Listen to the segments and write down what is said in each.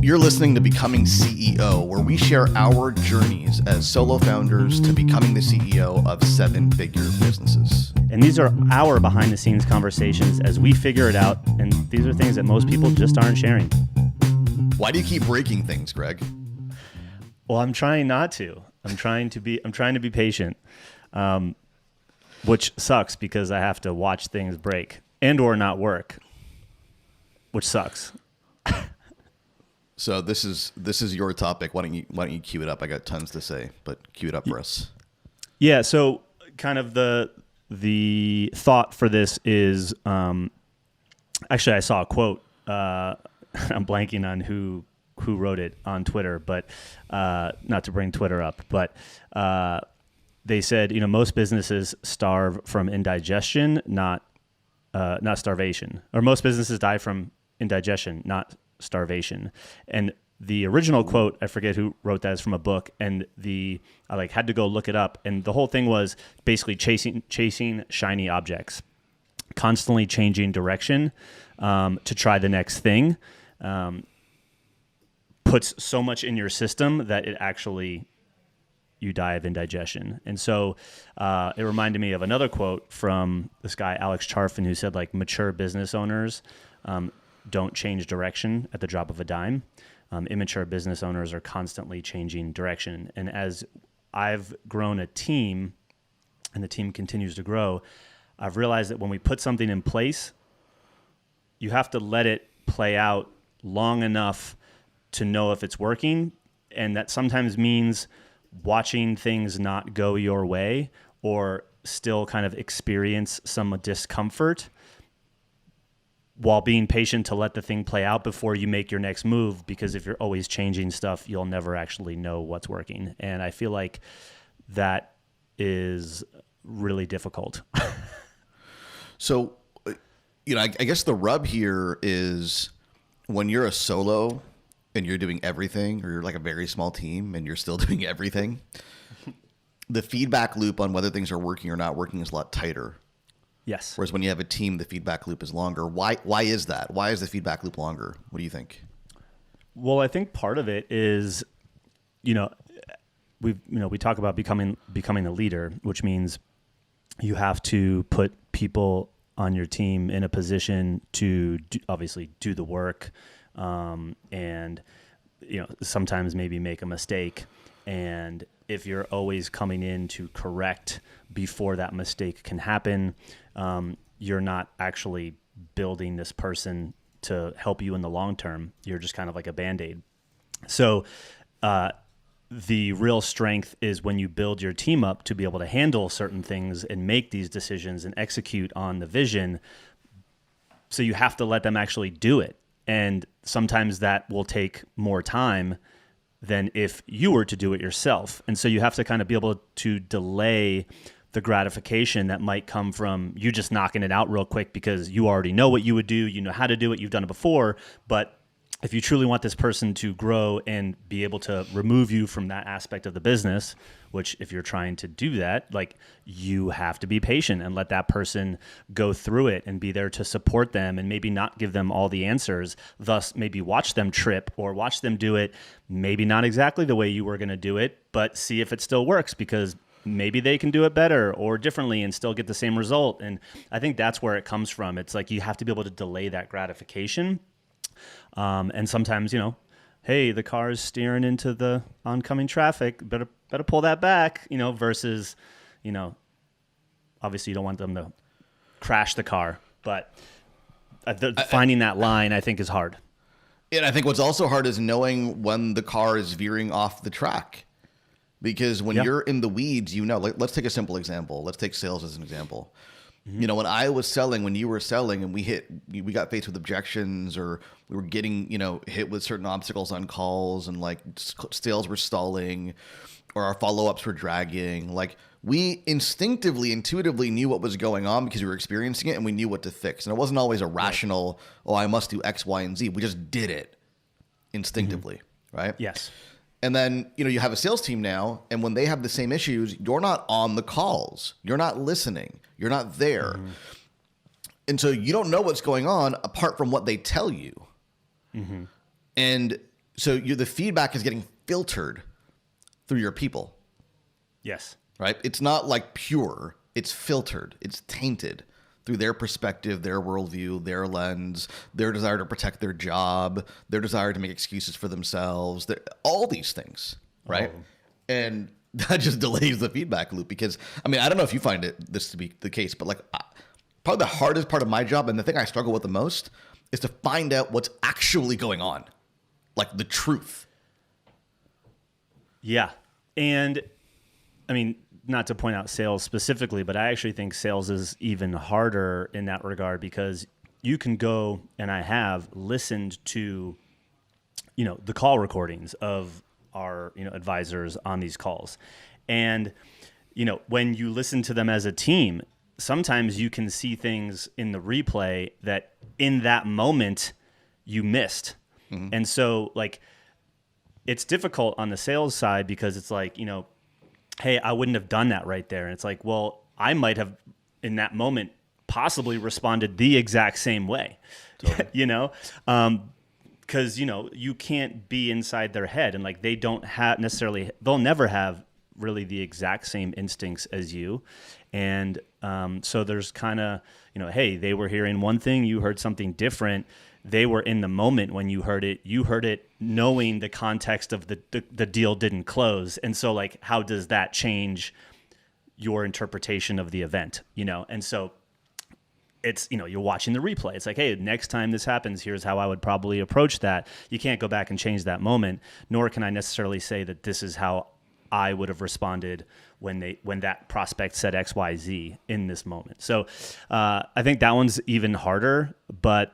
You're listening to Becoming CEO, where we share our journeys as solo founders to becoming the CEO of seven-figure businesses. And these are our behind-the-scenes conversations as we figure it out, and these are things that most people just aren't sharing. Why do you keep breaking things, Greg? Well, I'm trying not to. I'm trying to be patient, which sucks because I have to watch things break and or not work, which sucks. So this is your topic. Why don't you cue it up? I got tons to say, but cue it up for us. Yeah. So kind of the thought for this is actually I saw a quote. I'm blanking on who wrote it on Twitter, but not to bring Twitter up, but they said, most businesses starve from indigestion, not starvation, or most businesses die from indigestion, not starvation. And the original quote, I forget who wrote that, is from a book, and I had to go look it up, and the whole thing was basically chasing shiny objects, constantly changing direction to try the next thing. Puts so much in your system that it actually, you die of indigestion. And so it reminded me of another quote from this guy, Alex Charfen, who said, mature business owners don't change direction at the drop of a dime. Immature business owners are constantly changing direction. And as I've grown a team, and the team continues to grow, I've realized that when we put something in place, you have to let it play out long enough to know if it's working. And that sometimes means watching things not go your way or still kind of experience some discomfort while being patient to let the thing play out before you make your next move. Because if you're always changing stuff, you'll never actually know what's working. And I feel like that is really difficult. So, I guess the rub here is when you're a solo and you're doing everything, or you're like a very small team and you're still doing everything, the feedback loop on whether things are working or not working is a lot tighter. Yes. Whereas when you have a team, the feedback loop is longer. Why is that? Why is the feedback loop longer? What do you think? Well, I think part of it is, we talk about becoming a leader, which means you have to put people on your team in a position to obviously do the work, and sometimes maybe make a mistake. And if you're always coming in to correct before that mistake can happen, you're not actually building this person to help you in the long term. You're just kind of like a Band-Aid. So the real strength is when you build your team up to be able to handle certain things and make these decisions and execute on the vision. So you have to let them actually do it. And sometimes that will take more time than if you were to do it yourself. And so you have to kind of be able to delay the gratification that might come from you just knocking it out real quick because you already know what you would do, you know how to do it, you've done it before. But if you truly want this person to grow and be able to remove you from that aspect of the business, which if you're trying to do that, you have to be patient and let that person go through it and be there to support them and maybe not give them all the answers, thus maybe watch them trip or watch them do it, maybe not exactly the way you were going to do it, but see if it still works because maybe they can do it better or differently and still get the same result. And I think that's where it comes from. It's you have to be able to delay that gratification. And sometimes, hey, the car is steering into the oncoming traffic. Better pull that back, versus, obviously you don't want them to crash the car. But finding that line, I think, is hard. And I think what's also hard is knowing when the car is veering off the track. Because when you're in the weeds, let's take a simple example. Let's take sales as an example. Mm-hmm. When I was selling, when you were selling, and we got faced with objections, or we were getting, hit with certain obstacles on calls, and sales were stalling, or our follow-ups were dragging. We intuitively knew what was going on because we were experiencing it, and we knew what to fix. And it wasn't always a rational, I must do X, Y, and Z. We just did it instinctively, right? Yes. And then, you have a sales team now, and when they have the same issues, you're not on the calls. You're not listening. You're not there. Mm-hmm. And so you don't know what's going on apart from what they tell you. Mm-hmm. And So the feedback is getting filtered through your people, Yes. right? It's not like pure. It's filtered. It's tainted through their perspective, their worldview, their lens, their desire to protect their job, their desire to make excuses for themselves, all these things, right? Oh. And that just delays the feedback loop because, I mean, I don't know if you find this to be the case, but like probably the hardest part of my job and the thing I struggle with the most is to find out what's actually going on, like the truth. Yeah. And I mean, not to point out sales specifically, but I actually think sales is even harder in that regard because you can go, and I have listened to, the call recordings of our, advisors on these calls. And, when you listen to them as a team, sometimes you can see things in the replay that in that moment you missed. Mm-hmm. And so like, it's difficult on the sales side because it's like, hey, I wouldn't have done that right there. And it's like, well, I might have in that moment possibly responded the exact same way, totally. Because, you can't be inside their head and like they don't have necessarily, they'll never have really the exact same instincts as you. And so there's kind of, hey, they were hearing one thing, you heard something different. They were in the moment when you heard it knowing the context of the deal didn't close. And so like, how does that change your interpretation of the event, And so it's, you're watching the replay. It's like, hey, next time this happens, here's how I would probably approach that. You can't go back and change that moment, nor can I necessarily say that this is how I would have responded when that prospect said X, Y, Z in this moment. So I think that one's even harder, but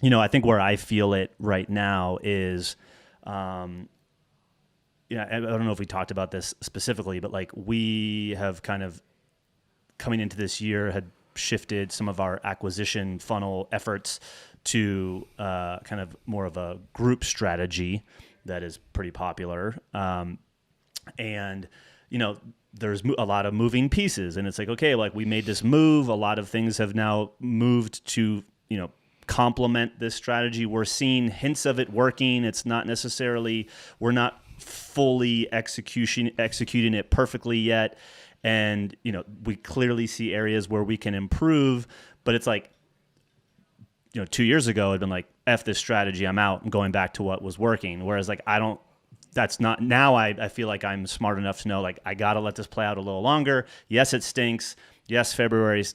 I think where I feel it right now is, I don't know if we talked about this specifically, but like we have kind of coming into this year had shifted some of our acquisition funnel efforts to kind of more of a group strategy that is pretty popular. And, there's a lot of moving pieces and it's like, okay, like we made this move. A lot of things have now moved to, complement this strategy. We're seeing hints of it working. It's not necessarily, we're not fully executing it perfectly yet. And, we clearly see areas where we can improve, but it's like, 2 years ago, it'd been like, F this strategy, I'm out, I'm going back to what was working. Whereas like, that's not, now I feel like I'm smart enough to know, like, I got to let this play out a little longer. Yes, it stinks. Yes, February,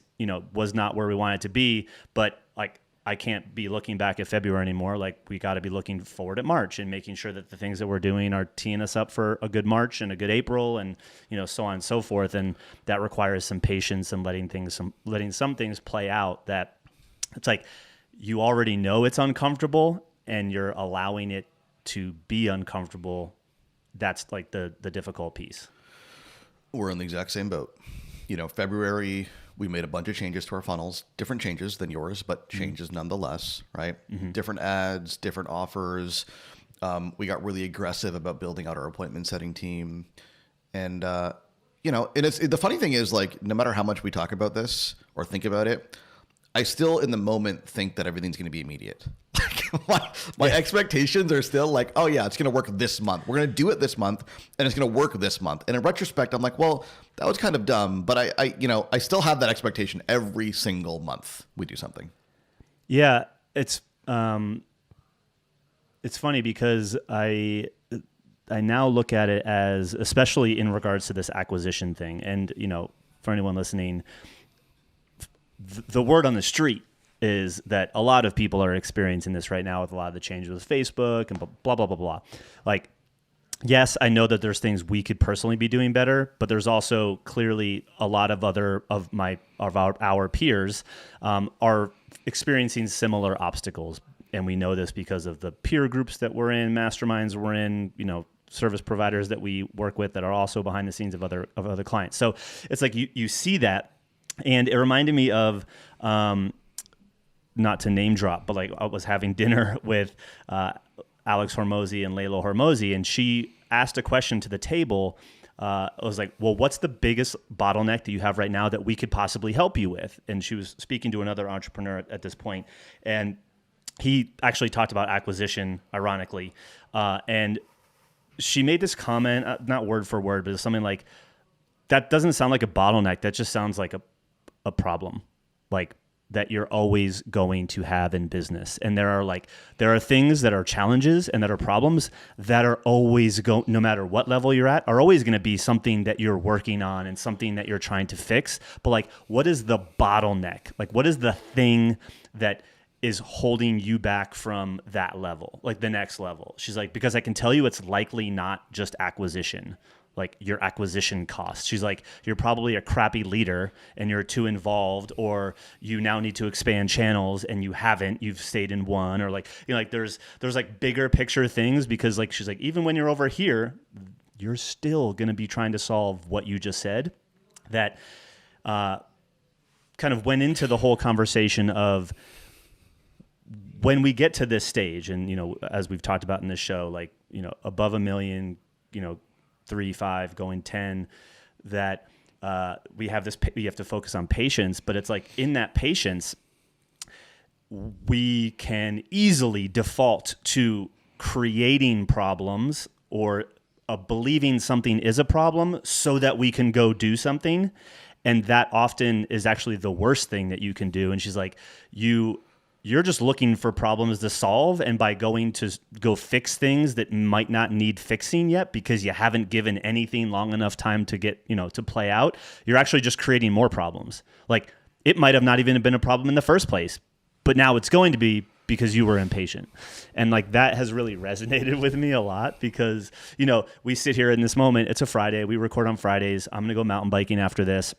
was not where we want it to be, but like, I can't be looking back at February anymore. Like we got to be looking forward at March and making sure that the things that we're doing are teeing us up for a good March and a good April and, so on and so forth. And that requires some patience and letting some things play out that it's like, you already know it's uncomfortable and you're allowing it to be uncomfortable. That's like the difficult piece. We're in the exact same boat. February, we made a bunch of changes to our funnels, different changes than yours, but changes nonetheless, right? Mm-hmm. Different ads, different offers. We got really aggressive about building out our appointment setting team. And, and the funny thing is like, no matter how much we talk about this or think about it, I still in the moment think that everything's going to be immediate. my expectations are still like, oh yeah, it's going to work this month. We're going to do it this month and it's going to work this month. And in retrospect, I'm like, well, that was kind of dumb, but I still have that expectation every single month we do something. Yeah. It's funny because I now look at it as, especially in regards to this acquisition thing. And, for anyone listening, the word on the street is that a lot of people are experiencing this right now with a lot of the changes with Facebook and blah, blah, blah, blah. Like, yes, I know that there's things we could personally be doing better, but there's also clearly a lot of our peers are experiencing similar obstacles. And we know this because of the peer groups that we're in, masterminds we're in, service providers that we work with that are also behind the scenes of other clients. So it's like you see that. And it reminded me of, not to name drop, but like I was having dinner with Alex Hormozy and Layla Hormozy, and she asked a question to the table. I was like, well, what's the biggest bottleneck that you have right now that we could possibly help you with? And she was speaking to another entrepreneur at this point. And he actually talked about acquisition, ironically, and she made this comment, not word for word, but it's something like, that doesn't sound like a bottleneck. That just sounds like a problem, like that you're always going to have in business. And there are things that are challenges and that are problems that are always no matter what level you're at, are always going to be something that you're working on and something that you're trying to fix. But like, what is the bottleneck? Like, what is the thing that is holding you back from that level, like the next level? She's like, because I can tell you it's likely not just acquisition, like your acquisition costs. She's like, you're probably a crappy leader and you're too involved, or you now need to expand channels and you haven't, you've stayed in one, or like, you know, like there's like bigger picture things, because like, she's like, even when you're over here, you're still going to be trying to solve what you just said. That kind of went into the whole conversation of, when we get to this stage, and, you know, as we've talked about in this show, like, you know, above 1 million, you know, 3, 5, going 10, that we have to focus on patience. But it's like, in that patience, we can easily default to creating problems, or believing something is a problem so that we can go do something. And that often is actually the worst thing that you can do. And she's like, you're just looking for problems to solve, and by going to go fix things that might not need fixing yet because you haven't given anything long enough time to get, you know, to play out, you're actually just creating more problems. Like, it might have not even been a problem in the first place, but now it's going to be because you were impatient. And like, that has really resonated with me a lot, because, you know, we sit here in this moment, it's a Friday, we record on Fridays, I'm going to go mountain biking after this.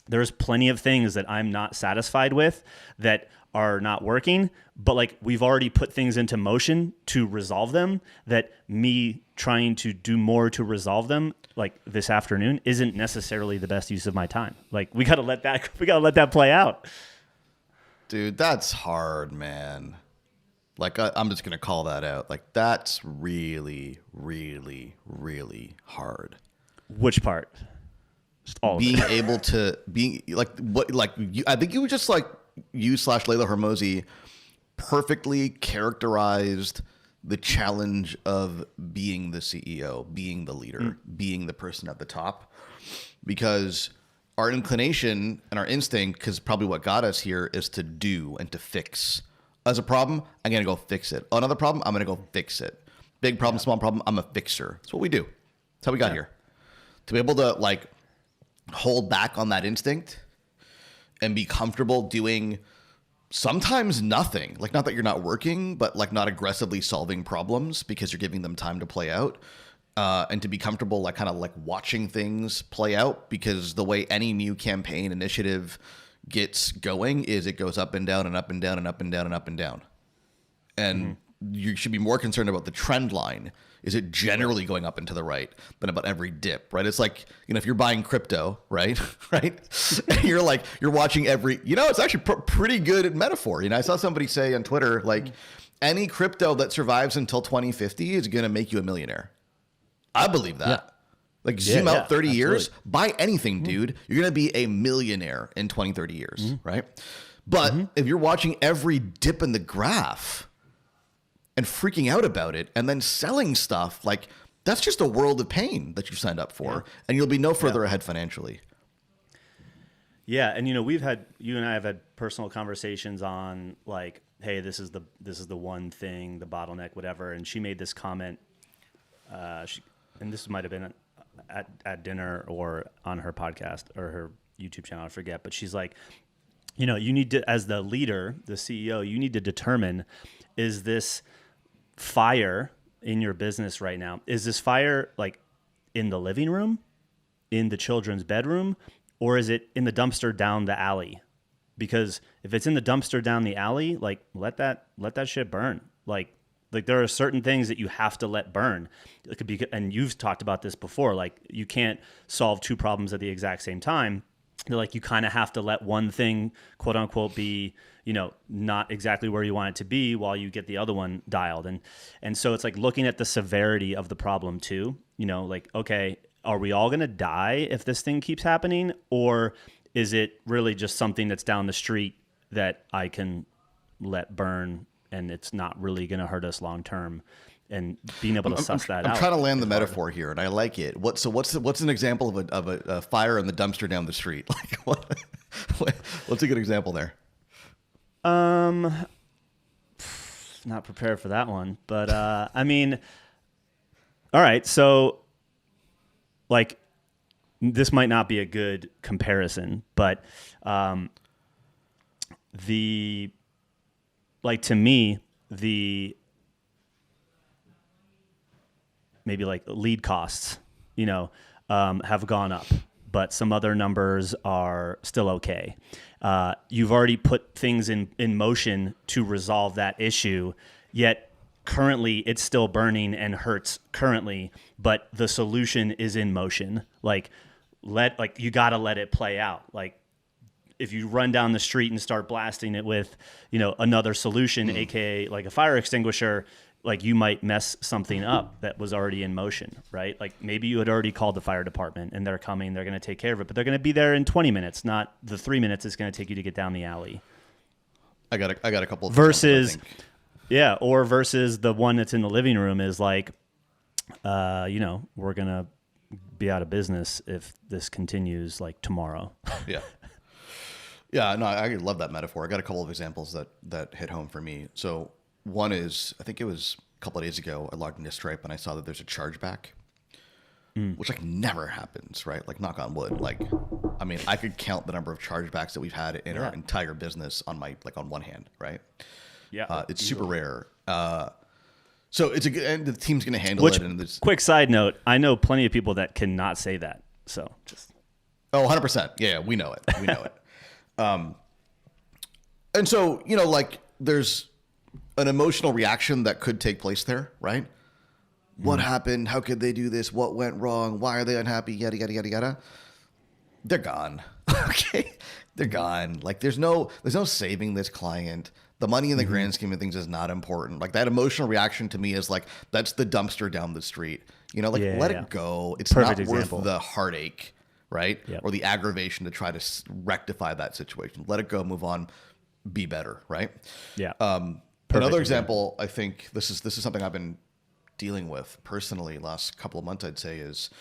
There's plenty of things that I'm not satisfied with that are not working, but like, we've already put things into motion to resolve them, that me trying to do more to resolve them, like this afternoon, isn't necessarily the best use of my time. Like, we got to let that play out. Dude, that's hard, man. Like, I'm just going to call that out. Like, that's really, really, really hard. Which part? Just all being of it. able to be like, what, like, I think you would just like, you/Layla Hormozi perfectly characterized the challenge of being the CEO, being the leader, being the person at the top, because our inclination and our instinct, because probably what got us here, is to do and to fix. As a problem, I'm going to go fix it. Another problem, I'm going to go fix it. Big problem, small problem, I'm a fixer. That's what we do. That's how we got here. To be able to like hold back on that instinct and be comfortable doing sometimes nothing. Like, not that you're not working, but like not aggressively solving problems because you're giving them time to play out. And to be comfortable, like kind of like watching things play out, because the way any new campaign initiative gets going is it goes up and down and up and down and up and down and up and down. And you should be more concerned about the trend line. Is it generally going up and to the right than about every dip, right? It's like, you know, if you're buying crypto, right? Right? And you're like, you're watching every, you know, it's actually pretty good at metaphor. You know, I saw somebody say on Twitter, like, any crypto that survives until 2050 is going to make you a millionaire. I believe that. Yeah. Like, zoom out 30 years, buy anything, dude. You're going to be a millionaire in 20, 30 years, right? But if you're watching every dip in the graph and freaking out about it and then selling stuff, like, that's just a world of pain that you've signed up for, and you'll be no further ahead financially. Yeah, and you know, you and I have had personal conversations on like, hey, this is the one thing, the bottleneck, whatever. And she made this comment, and this might have been at dinner or on her podcast or her YouTube channel, I forget. But she's like, you know, you need to, as the leader, the CEO, you need to determine, is this fire in your business right now, is this fire like in the living room, in the children's bedroom, or is it in the dumpster down the alley? Because if it's in the dumpster down the alley, like, let that shit burn. Like there are certain things that you have to let burn. It could be, and you've talked about this before, like, you can't solve two problems at the exact same time. They're like, you kind of have to let one thing, quote unquote, be, you know, not exactly where you want it to be while you get the other one dialed. And so it's like looking at the severity of the problem too, you know, like, okay, are we all going to die if this thing keeps happening? Or is it really just something that's down the street that I can let burn and it's not really going to hurt us long term. And being able to suss that out. I'm trying to land the metaphor here, and I like it. What's an example of a fire in the dumpster down the street? Like what's a good example there? Not prepared for that one, but I mean, all right. So, like, this might not be a good comparison, but to me, maybe like lead costs, have gone up, but some other numbers are still okay. You've already put things in motion to resolve that issue, yet currently it's still burning and hurts currently, but the solution is in motion. You got to let it play out. Like, if you run down the street and start blasting it with, another solution, aka like a fire extinguisher, like you might mess something up that was already in motion, right? Like maybe you had already called the fire department and they're coming, they're going to take care of it, but they're going to be there in 20 minutes, not the 3 minutes it's going to take you to get down the alley. I got a couple of versus the one that's in the living room is like, we're going to be out of business if this continues like tomorrow. Yeah. Yeah, no, I love that metaphor. I got a couple of examples that hit home for me. So one is, I think it was a couple of days ago, I logged into Stripe and I saw that there's a chargeback, which like never happens, right? Like knock on wood. Like, I mean, I could count the number of chargebacks that we've had in our entire business on one hand, right? Yeah. It's super rare. So it's and the team's going to handle it. And quick side note, I know plenty of people that cannot say that. So just. Oh, 100%. Yeah, we know it. We know it. And so, like there's an emotional reaction that could take place there, right? What happened? How could they do this? What went wrong? Why are they unhappy? Yada, yada, yada, yada. They're gone. Okay. They're gone. Like there's no saving this client. The money in the grand scheme of things is not important. Like that emotional reaction to me is like, that's the dumpster down the street, let it go. It's Perfect not example. worth the heartache, right? Yep. Or the aggravation to try to rectify that situation. Let it go, move on, be better, right? Yeah. Another example, I think this is something I've been dealing with personally last couple of months, I'd say is,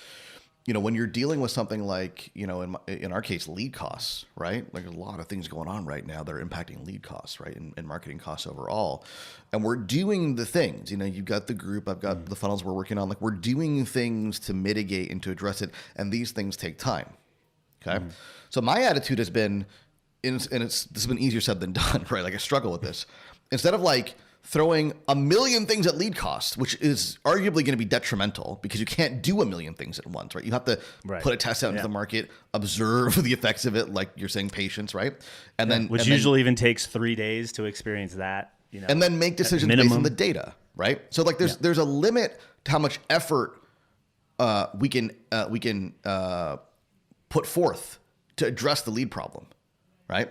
when you're dealing with something like, in our case, lead costs, right? Like a lot of things going on right now that are impacting lead costs, right? And marketing costs overall. And we're doing the things, you've got the group, I've got the funnels we're working on. Like we're doing things to mitigate and to address it. And these things take time. Okay. So my attitude has been, this has been easier said than done, right? Like I struggle with this. Instead of like throwing a million things at lead cost, which is arguably going to be detrimental because you can't do a million things at once, right? You have to put a test out into the market, observe the effects of it, like you're saying, patience, right? And then which usually even takes 3 days to experience that, and then make decisions based on the data, right? So like there's a limit to how much effort we can put forth to address the lead problem, right?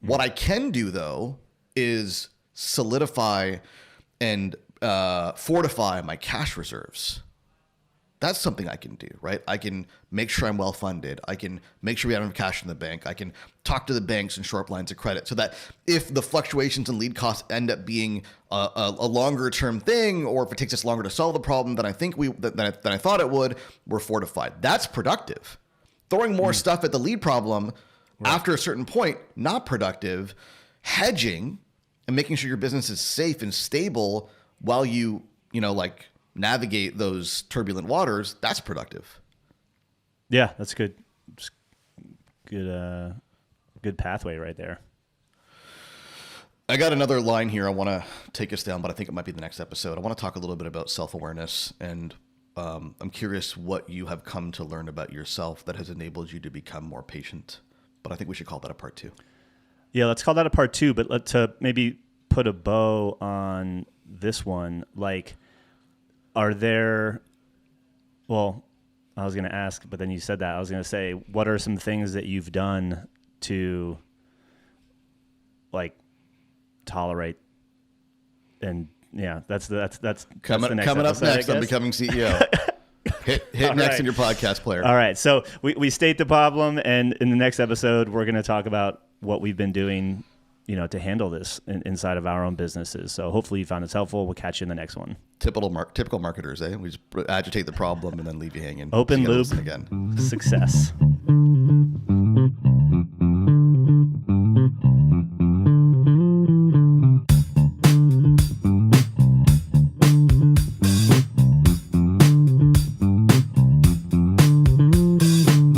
What I can do though is solidify and fortify my cash reserves. That's something I can do, right? I can make sure I'm well funded. I can make sure we have cash in the bank. I can talk to the banks and shore up lines of credit so that if the fluctuations in lead costs end up being a longer term thing, or if it takes us longer to solve the problem than I think than I thought it would, we're fortified. That's productive. Throwing more stuff at the lead problem after a certain point, not productive. Hedging and making sure your business is safe and stable while you navigate those turbulent waters, that's productive. Yeah, that's good. Good pathway right there. I got another line here I want to take us down, but I think it might be the next episode. I want to talk a little bit about self-awareness, and I'm curious what you have come to learn about yourself that has enabled you to become more patient. But I think we should call that a part 2. Yeah, let's call that a part 2, but let's maybe put a bow on this one. Like, are there, well, I was going to ask, but then you said that. I was going to say, what are some things that you've done to, like, tolerate? And yeah, that's the coming next up episode, next on Becoming CEO. Hit next in your podcast player. All right, so we state the problem, and in the next episode, we're going to talk about what we've been doing to handle this inside of our own businesses. So hopefully you found this helpful. We'll catch you in the next one. Typical marketers, eh? We just agitate the problem and then leave you hanging. Open loop again. Success.